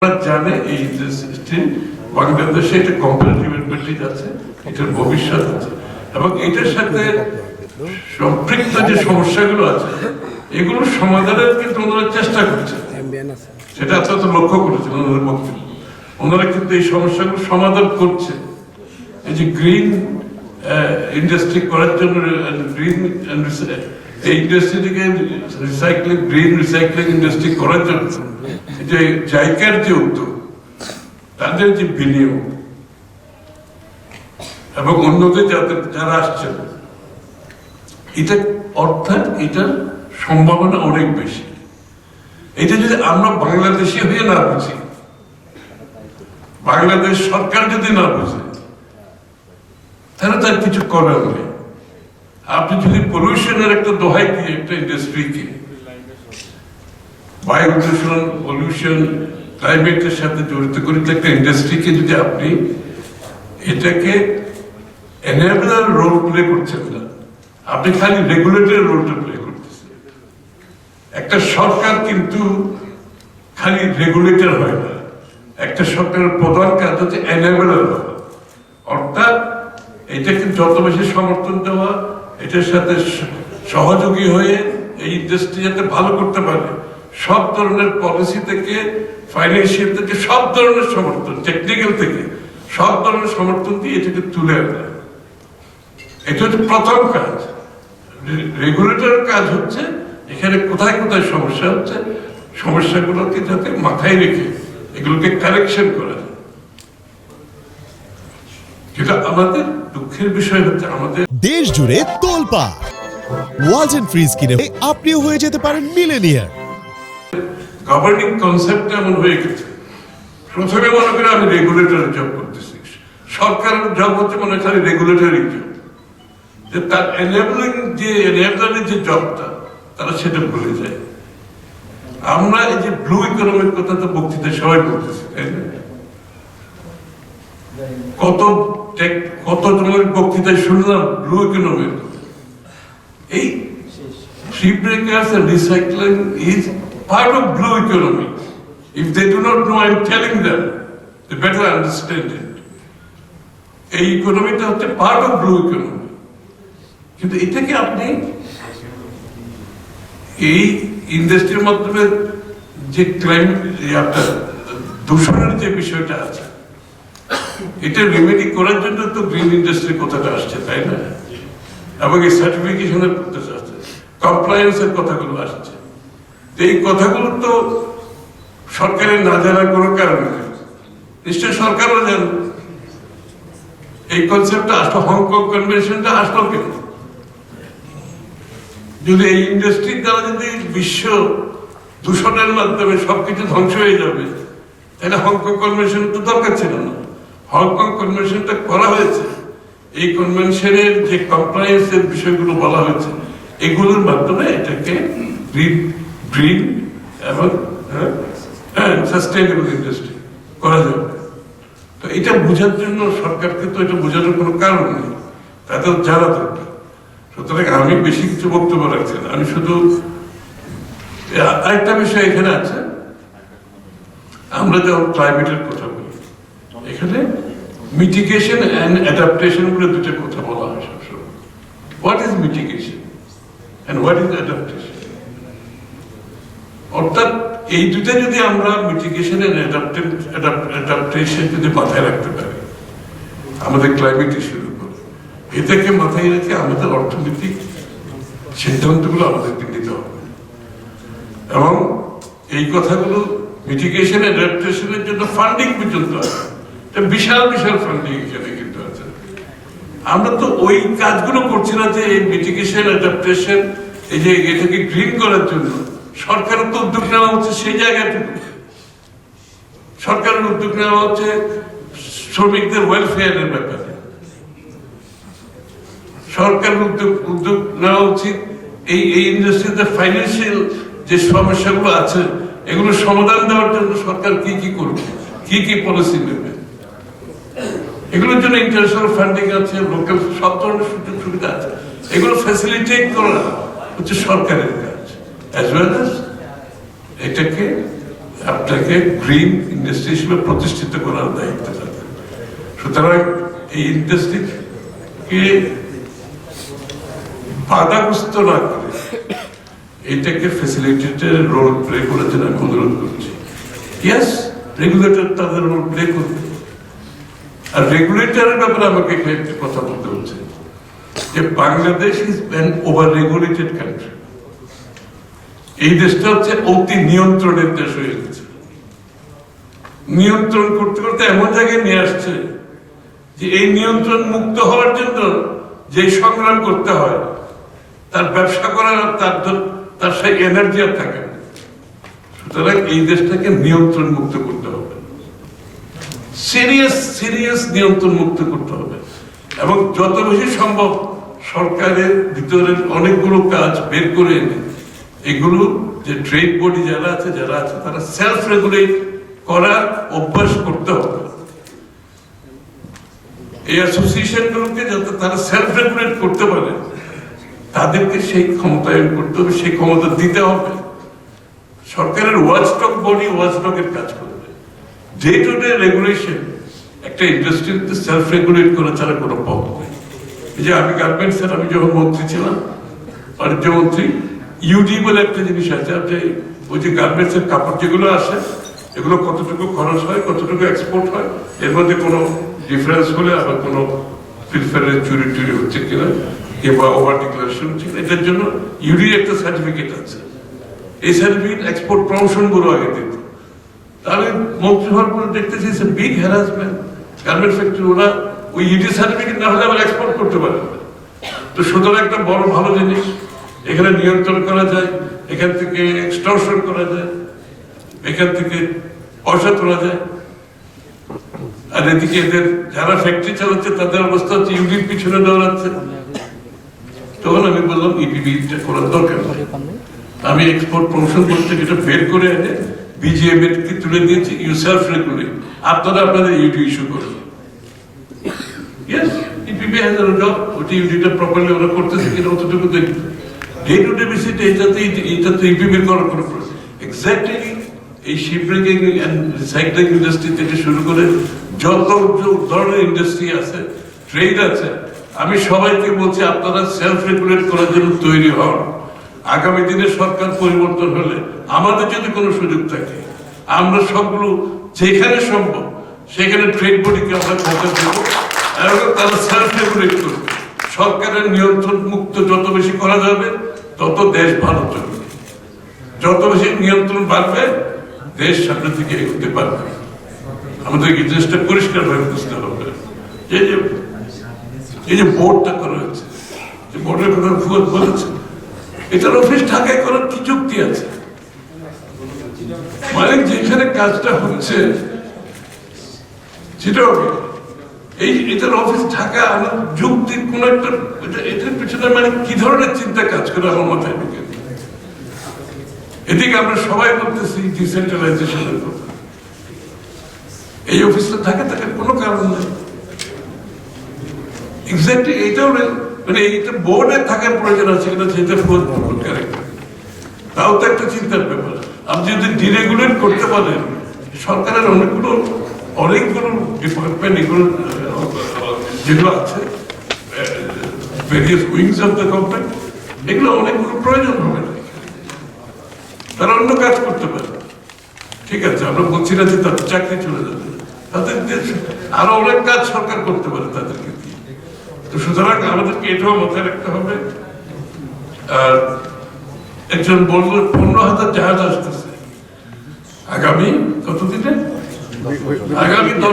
জানে এই ইন্ডাস্ট্রি বাংলাদেশে একটা কম্পারেটিভ অ্যাডভান্টেজ আছে, এটার ভবিষ্যৎ আছে এবং এটার সাথে সম্পৃক্ত যে সমস্যাগুলো আছে এগুলোর সমাধানের কিন্তু ওনারা চেষ্টা করছে, সেটা আপনারা তো লক্ষ্য করেছেন ওনাদের বক্তব্য। ওনারা কিন্তু এই সমস্যাগুলো সমাধান করছে। এই যে গ্রিন ইন্ডাস্ট্রি করার জন্য গ্রিন এই ইন্ডাস্ট্রিটিকে রিসাইক্লিং গ্রিন রিসাইক্লিং ইন্ডাস্ট্রি করার জন্য যে জায়গার যে উদ্যোগ, তাদের যে বিনিয়োগ এবং অন্যদের যারা আসছেন, এটা অর্থাৎ এটার সম্ভাবনা অনেক বেশি। এটা যদি আমরা বাংলাদেশি হয়ে না বুঝি, বাংলাদেশ সরকার যদি না বুঝে, তাহলে তার কিছু করার নেই। আপনি যদি পলিউশনের একটা দোহাই দিয়ে একটা ইন্ডাস্ট্রিকে বায়ু দূষণ, পলিউশন, ক্লাইমেটের সাথে জড়িত করে একটা ইন্ডাস্ট্রিকে যদি আপনি এটাকে এনেবলার রোল প্লে করছেন না, আপনি খালি রেগুলেটরি রোলটা প্লে করতেছেন। একটা সরকার কিন্তু খালি রেগুলেটর হয় না, একটা সরকারের প্রধান কাজ হচ্ছে এনেবলার হওয়া, অর্থাৎ এটাকে যত বেশি সমর্থন দেওয়া, এটার সাথে সহযোগী হয়ে এই ইন্ডাস্ট্রি যাতে ভালো করতে পারে, সব ধরনের পলিসি থেকে ফাইন্যান্সিয়াল থেকে সব ধরনের সমর্থন, টেকনিক্যাল থেকে সব ধরনের সমর্থন দিয়ে এটাকে তুলে আনা। এটা হচ্ছে প্রথম কাজ। রেগুলেটরের কাজ হচ্ছে এখানে কোথায় কোথায় সমস্যা হচ্ছে, সমস্যাগুলোকে যাতে মাথায় রেখে এগুলোকে কারেকশন করা যায়। যেটা আমাদের দুঃখের বিষয় হচ্ছে, আমাদের দেশ জুড়ে তোলপা ওয়ালজ এন্ড ফ্রিজ কিনে আপনিও হয়ে যেতে পারেন মিলেনিয়ার। গভর্নিং কনসেপ্ট এমন হয়ে গেছে, প্রথমে মনে করে আমি রেগুলেটরের জব করতেছি, সরকারের জব হচ্ছে মনে হয় খালি রেগুলেটরি জব, যে তার এনেবলিং যে এনেবলারের যে জবটা তারা সেটা ভুলে যায়। আমরা এই যে ব্লু ইকোনমির কথা তো বক্তৃতায় সবাই বলতেছি, তাই না? কত জনের বক্তৃতায় শুনলাম ব্লু ইকোনমির কথা। এই tree breakers and recycling is part of blue economy. If they do not know, I'm telling them, they better understand it. এই ইকোনমিটা হচ্ছে পার্ট অফ ব্লু ইকোনমি। কিন্তু এটাকে আপনি এই ইন্ডাস্ট্রির মাধ্যমে যে ক্লাইমেট আপনার দূষণের যে বিষয়টা আছে, এটা রেমেডি করার জন্য তো গ্রিন ইন্ডাস্ট্রির কথাটা আসছে, তাই না? এবং এই সার্টিফিকেশনের প্রসেস আছে, কমপ্লায়েন্সের কথাগুলো আসছে। এই কথাগুলো তো সরকারের না জানার কোনো কারণ নেই, নিশ্চয় সরকারও জানে। এই কনসেপ্টটা আসলো, হংকং কনভেনশনটা আসলো কেন? যদি এই ইন্ডাস্ট্রির দ্বারা যদি বিশ্ব দূষণের মাধ্যমে সবকিছু ধ্বংস হয়ে যাবে, তাহলে হংকং কনভেনশন তো দরকার ছিল না। হংকং কনভেনশনটা করা হয়েছে, এই কনভেনশনের যে কমপ্লায়েন্সের বিষয়গুলো বলা হয়েছে, এগুলোর মাধ্যমে এটাকে গ্রিন এবং সাস্টেইনেবল ইন্ডাস্ট্রি করা যাবে। তো এটা বোঝার জন্য সরকারকে তো এটা বোঝানোর কোনো কারণ নেই, তাদের জানা দরকার। সুতরাং আমি বেশি কিছু বক্তব্য রাখছি না, আমি শুধু আরেকটা বিষয় এখানে আছে। আমরা যখন ক্লাইমেটের কথা বলি, এখানে মিটিগেশন এন্ড অ্যাডাপ্টেশন বলে দুটো কথা বলা হয় সবসময়। What is mitigation and what is adaptation? অর্থাৎ এই দুটো যদি আমরা মিটিগেশন এন্ড অ্যাডাপ্টেশন যদি মাথায় রাখতে পারি আমাদের ক্লাইমেট ইস্যুর উপর, এটাকে মাথায় রেখে আমাদের অর্থনৈতিক সিদ্ধান্তগুলো আমাদেরকে নিতে হবে। এবং এই কথাগুলো মিটিগেশন এন্ড অ্যাডাপ্টেশনের জন্য ফান্ডিং পর্যন্ত আছে, বিশাল বিশাল ফান্ডিং এখানে কিন্তু আছে। আমরা তো ওই কাজগুলো করছি না যে এই মিটিগেশন অ্যাডাপ্টেশন, এই যে এটাকে গ্রিন করার জন্য সরকারের তো উদ্যোগ নেওয়া হচ্ছে। সেই জায়গাটুকু সরকারের উদ্যোগ নেওয়া হচ্ছে শ্রমিকদের ওয়েলফেয়ারের ব্যাপারে, সরকারের উদ্যোগ নেওয়া উচিত এই ইন্ডাস্ট্রিতে ফাইন্যান্সিয়াল যে সমস্যাগুলো আছে এগুলো সমাধান দেওয়ার জন্য সরকার কি কি করবে, কি কি পলিসি নেবে, এগুলোর জন্য ইন্টারন্যাশনাল ফান্ডিং আছে, লোকাল সব ধরনের সুযোগ সুবিধা আছে। এগুলো ফ্যাসিলিটেট করা হচ্ছে সরকারের কাজ, অ্যাজ ওয়েল অ্যাজ এটাকে আপনাকে গ্রিন ইন্ডাস্ট্রি হিসেবে প্রতিষ্ঠিত করার দায়িত্ব তাদের। সুতরাং এই ইন্ডাস্ট্রিকে বাধাগ্রস্ত না করে এটাকে ফ্যাসিলিটেটের রোল প্লে করার জন্য আমি অনুরোধ করছি। ইয়েস, রেগুলেটর তাদের রোল প্লে করবে। আর রেগুলেটরের ব্যাপারে আমাকে একটি কথা বলতে হচ্ছে যে Bangladesh is an over regulated country. এই দেশটা হচ্ছে অতি নিয়ন্ত্রণের দেশ হয়ে গেছে। নিয়ন্ত্রণ করতে করতে এমন জায়গায় নিয়ে আসছে যে এই নিয়ন্ত্রণ মুক্ত হওয়ার জন্য যে সংগ্রাম করতে হয়, তার ব্যবসা করার তার সেই এনার্জি আর থাকে না। সুতরাং এই দেশটাকে নিয়ন্ত্রণ মুক্ত করতে হবে, সিরিয়াস নিয়ন্ত্রণ মুক্ত করতে হবে, এবং যত বেশি সম্ভব সরকারের ভিতরের অনেকগুলো কাজ বের করে এনে এগুলো যে ট্রেড বডি যারা আছে তারা সেলফ রেগুলেট করার অভ্যাস করতে হবে। এই অ্যাসোসিয়েশন গুলোকে যাতে তারা সেলফ রেগুলেট করতে পারে, তাদেরকে সেই ক্ষমতায়ন করতে হবে, সেই ক্ষমতা দিতে হবে। সরকারের ওয়াচডগ বডি ওয়াচডগের কাজ করবে। ডে টু ডে রেগুলেশন একটা ইন্ডাস্ট্রিতে সেলফ রেগুলেট করা ছাড়া কোনো পথ নেই। এই যে আমি গার্মেন্টসের আমি যখন মন্ত্রী ছিলাম, বাণিজ্য মন্ত্রী, ইউডি বলে একটা জিনিস আছে। আপনি ওই যে গার্মেন্টসের কাপড় যেগুলো আসে, এগুলো কতটুকু খরচ হয়, কতটুকু এক্সপোর্ট হয়, এর মধ্যে কোনো ডিফারেন্স হলে আবার কোনো ফিলফারের চুরি টুরি হচ্ছে কিনা কিংবা ওভার ডিক্লারেশন হচ্ছে কিনা, এটার জন্য ইউডি একটা সার্টিফিকেট আছে। এই সার্টিফিকেট এক্সপোর্ট প্রমোশন গুলো আগে দিত। আমি মন্ত্রী হওয়ার পরে দেখতেছি বিগ হ্যারাসমেন্ট গার্মেন্ট ফ্যাক্টরি, ওরা ওই ইউডি সার্টিফিকেট না হলে আবার এক্সপোর্ট করতে পারে না। তো সুতরাং একটা বড় ভালো জিনিস, এখানে নিয়ন্ত্রণ করা যায়, এখান থেকে এক্সটর্শন করা যায়, এখান থেকে পয়সা তোলা যায়। আর এদিকে এদের যারা ফ্যাক্টরি চালাচ্ছে তাদের অবস্থা হচ্ছে ইউডির পিছনে দৌড়াচ্ছে। তখন আমি বললাম ইপিবি করার দরকার নেই, আমি এক্সপোর্ট প্রমোশন করতে এটা বের করে এনে বিজিএম কে তুলে দিয়েছি, ইউ সেলফ রেগুলেট, আপনারা আপনাদের ইউডি ইস্যু করুন। Yes, EPB has a job, ওটি ইউডিটা প্রপারলি ওরা করতেছে কিনা অতটুকু দেখবে। ডে টু ডে বেসিসে এটাতে ইপিবির করার কোনো এক্স্যাক্টলি এই ship breaking and recycling industry থেকে শুরু করে যত ধরনের ইন্ডাস্ট্রি আছে, ট্রেড আছে, আমি সবাইকে বলছি আপনারা সেলফ রেগুলেট করার জন্য তৈরি হন। আগামী দিনে সরকার পরিবর্তন হলে আমাদের যদি কোনো সুযোগ থাকে, আমরা সবগুলো যেখানে সম্ভব সেখানে ট্রেড বডিকে আমরা ক্ষমতা দেব এবং তারা সেলফ রেগুলেট করবে। সরকারের নিয়ন্ত্রণ মুক্ত যত বেশি করা যাবে তত দেশ ভালো চলবে। যত বেশি নিয়ন্ত্রণ বাড়বে দেশ সামনের দিকে এগোতে পারবে। আমাদের এই জিনিসটা পরিষ্কার ভাবে বুঝতে হবে। এই যে বোর্ডটা করা হয়েছে, যে বোর্ডের কথা ফুয়াদ বলেছে, এটার অফিস ঢাকায় করার কি যুক্তি আছে? মানে যেখানে কাজটা হচ্ছে সেটা এটার অফিস ঢাকা আনার যুক্তির কোন একটা, এটার পিছনে মানে কি ধরনের চিন্তা কাজ করে আমার মাথায় ঢুকে। এদিকে আমরা সবাই বলতেছি ডিসেন্ট্রালাইজেশনের কথা, এই অফিসটা ঢাকা থাকার কোনো কারণ নেই। এক্স্যাক্টলি এইটাও মানে এইটা বোর্ডে থাকার প্রয়োজন আছে কিনা সেটা তাও তো একটা চিন্তার ব্যাপার। আপনি যদি ডিরেগুলেট করতে পারেন, সরকারের অনেকগুলো ডিপার্টমেন্ট এগুলো যেগুলো আছে, various wings of the government, এগুলো অনেকগুলো প্রয়োজন হবে না, তারা অন্য কাজ করতে পারে। ঠিক আছে, আমরা বলছি না যে তাদের চাকরি চলে যাবে, তাদের আরো অনেক কাজ সরকার করতে পারে তাদেরকে দিয়ে। তো সুতরাং আমাদেরকে এটাও মাথায় রাখতে হবে। আর একজন বলল 15,000 জাহাজ আসতেছে আগামী কতদিনে, আগামী 10